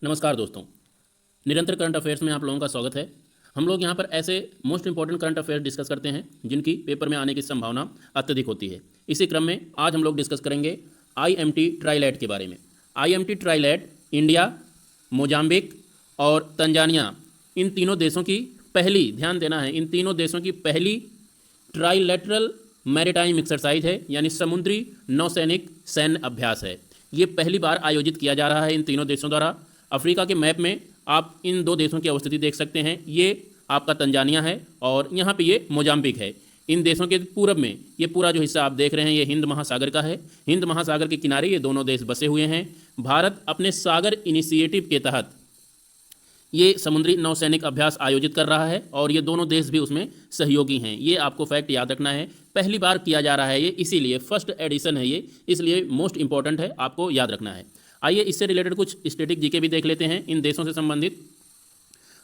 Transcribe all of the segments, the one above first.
नमस्कार दोस्तों, निरंतर करंट अफेयर्स में आप लोगों का स्वागत है। हम लोग यहाँ पर ऐसे most important current affairs discuss करते हैं जिनकी पेपर में आने की संभावना अत्यधिक होती है। इसी क्रम में आज हम लोग डिस्कस करेंगे आईएमटी ट्राइलैट के बारे में। आईएमटी ट्राइलैट इंडिया, मोजाम्बिक और तंजानिया, इन तीनों देशों की पहली, ध्यान देना है, इन तीनों देशों की पहली ट्राइलैटरल मैरीटाइम एक्सरसाइज है, यानी समुद्री नौसैनिक सैन्य अभ्यास है। ये पहली बार आयोजित किया जा रहा है इन तीनों देशों द्वारा। अफ्रीका के मैप में आप इन दो देशों की अवस्थिति देख सकते हैं। ये आपका तंजानिया है और यहाँ पे ये मोजाम्बिक है। इन देशों के पूरब में ये पूरा जो हिस्सा आप देख रहे हैं ये हिंद महासागर का है। हिंद महासागर के किनारे ये दोनों देश बसे हुए हैं। भारत अपने सागर इनिशिएटिव के तहत ये समुद्री नौसैनिक अभ्यास आयोजित कर रहा है और ये दोनों देश भी उसमें सहयोगी हैं। ये आपको फैक्ट याद रखना है, पहली बार किया जा रहा है ये, इसीलिए फर्स्ट एडिशन है ये, इसलिए मोस्ट इंपॉर्टेंट है, आपको याद रखना है। आइए इससे रिलेटेड कुछ स्टैटिक जीके भी देख लेते हैं इन देशों से संबंधित।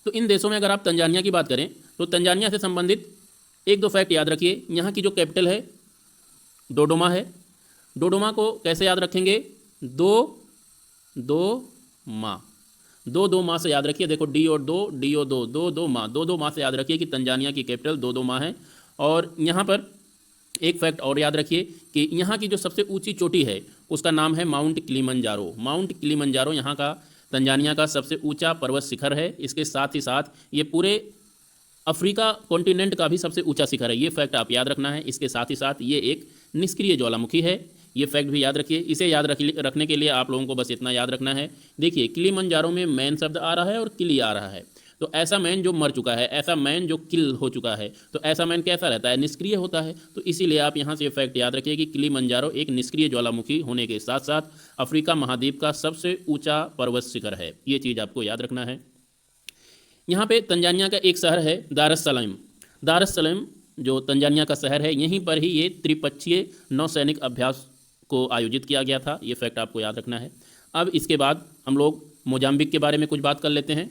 तो इन देशों में अगर आप तंजानिया की बात करें तो तंजानिया से संबंधित एक दो फैक्ट याद रखिए। यहाँ की जो कैपिटल है डोडोमा है। डोडोमा को कैसे याद रखेंगे? दो माह से याद रखिए। देखो डी और दो माह से याद रखिए कि तंजानिया की कैपिटल दो है। और यहाँ पर एक फैक्ट और याद रखिए कि यहाँ की जो सबसे ऊंची चोटी है उसका नाम है माउंट किलिमंजारो। माउंट किलिमंजारो यहाँ का तंजानिया का सबसे ऊंचा पर्वत शिखर है। इसके साथ ही साथ ये पूरे अफ्रीका कॉन्टिनेंट का भी सबसे ऊंचा शिखर है। ये फैक्ट आप याद रखना है। इसके साथ ही साथ ये एक निष्क्रिय ज्वालामुखी है। ये फैक्ट भी याद रखिए। इसे याद रखने के लिए आप लोगों को बस इतना याद रखना है। देखिए किलिमंजारो में मैन शब्द आ रहा है और किली आ रहा है। तो ऐसा मैन जो मर चुका है, ऐसा मैन जो किल हो चुका है, तो ऐसा मैन कैसा रहता है? निष्क्रिय होता है। तो इसीलिए आप यहाँ से ये फैक्ट याद रखिए कि किलिमंजारो एक निष्क्रिय ज्वालामुखी होने के साथ साथ अफ्रीका महाद्वीप का सबसे ऊंचा पर्वत शिखर है। ये चीज़ आपको याद रखना है। यहाँ पे तंजानिया का एक शहर है दार एस सलाम। दार एस सलाम जो तंजानिया का शहर है, यहीं पर ही ये त्रिपक्षीय नौसैनिक अभ्यास को आयोजित किया गया था। ये फैक्ट आपको याद रखना है। अब इसके बाद हम लोग मोजाम्बिक के बारे में कुछ बात कर लेते हैं।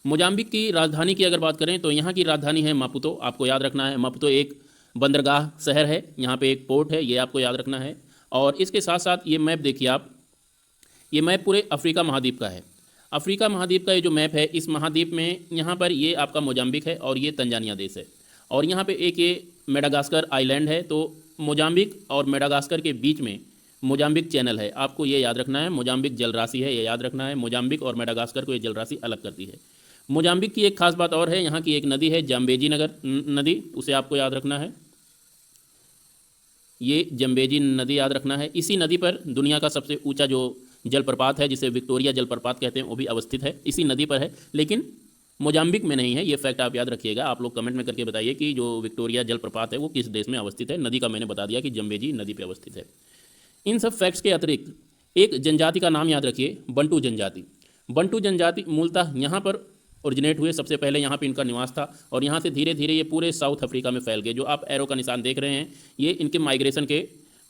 मोजाम्बिक की राजधानी की अगर बात करें तो यहाँ की राजधानी है मापुतो। आपको याद रखना है, मापुतो एक बंदरगाह शहर है, यहाँ पे एक पोर्ट है, ये आपको याद रखना है। और इसके साथ साथ ये मैप देखिए आप, ये मैप पूरे अफ्रीका महाद्वीप का है। अफ्रीका महाद्वीप का ये जो मैप है, इस महाद्वीप में यहाँ पर ये आपका मोजाम्बिक है और ये तंजानिया देश है। और यहाँ पे एक ये मेडागास्कर आइलैंड है। तो मोजाम्बिक और मेडागास्कर के बीच में मोजाम्बिक चैनल है, आपको ये याद रखना है। मोजाम्बिक जलराशि है, ये याद रखना है। मोजाम्बिक और मेडागास्कर को ये जलराशि अलग करती है। मोजाम्बिक की एक खास बात और है, यहाँ की एक नदी है जाम्बेजी नदी, उसे आपको याद रखना है। ये जम्बेजी नदी याद रखना है। इसी नदी पर दुनिया का सबसे ऊंचा जो जलप्रपात है, जिसे विक्टोरिया जलप्रपात कहते हैं, वो भी अवस्थित है, इसी नदी पर है, लेकिन मोजाम्बिक में नहीं है। ये फैक्ट आप याद रखिएगा। आप लोग कमेंट में करके बताइए कि जो विक्टोरिया जलप्रपात है वो किस देश में अवस्थित है। नदी का मैंने बता दिया कि जम्बेजी नदी पर अवस्थित है। इन सब फैक्ट्स के अतिरिक्त एक जनजाति का नाम याद रखिए, बंटू जनजाति। बंटू जनजाति मूलतः यहाँ पर ओरिजिनेट हुए। सबसे पहले यहाँ पे इनका निवास था और यहाँ से धीरे धीरे ये पूरे साउथ अफ्रीका में फैल गए। जो आप एरो का निशान देख रहे हैं, ये इनके माइग्रेशन के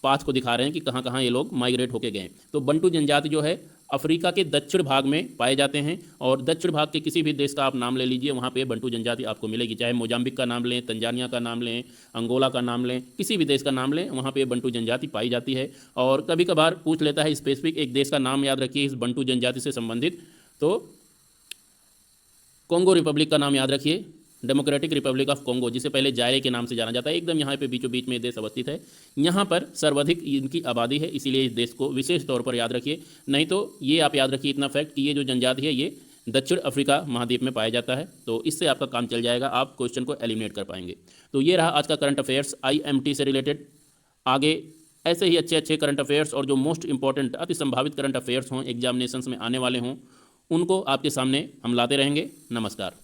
पाथ को दिखा रहे हैं कि कहाँ कहाँ ये लोग माइग्रेट होके गए। तो बंटू जनजाति जो है अफ्रीका के दक्षिण भाग में पाए जाते हैं और दक्षिण भाग के किसी भी देश का आप नाम ले लीजिए, वहाँ पे बंटू जनजाति आपको मिलेगी। चाहे मोजाम्बिक का नाम लें, तंजानिया का नाम लें, अंगोला का नाम लें, किसी भी देश का नाम लें, वहाँ पे बंटू जनजाति पाई जाती है। और कभी कभार पूछ लेता है स्पेसिफिक एक देश का नाम याद रखिए इस बंटू जनजाति से संबंधित, तो कॉन्गो रिपब्लिक का नाम याद रखिए, डेमोक्रेटिक रिपब्लिक ऑफ कॉन्गो, जिसे पहले जायरे के नाम से जाना जाता है। एकदम यहाँ पे बीचों बीच में देश अवस्थित है। यहाँ पर सर्वाधिक इनकी आबादी है, इसीलिए इस देश को विशेष तौर पर याद रखिए। नहीं तो ये आप याद रखिए इतना फैक्ट कि ये जो जनजाति है ये दक्षिण अफ्रीका महाद्वीप में पाया जाता है। तो इससे आपका काम चल जाएगा, आप क्वेश्चन को एलिमिनेट कर पाएंगे। तो ये रहा आज का करंट अफेयर्स आईएमटी से रिलेटेड। आगे ऐसे ही अच्छे अच्छे करंट अफेयर्स और जो मोस्ट इंपॉर्टेंट अति संभावित करंट अफेयर्स हों, एग्जामिनेशंस में आने वाले हों, उनको आपके सामने हम लाते रहेंगे। नमस्कार।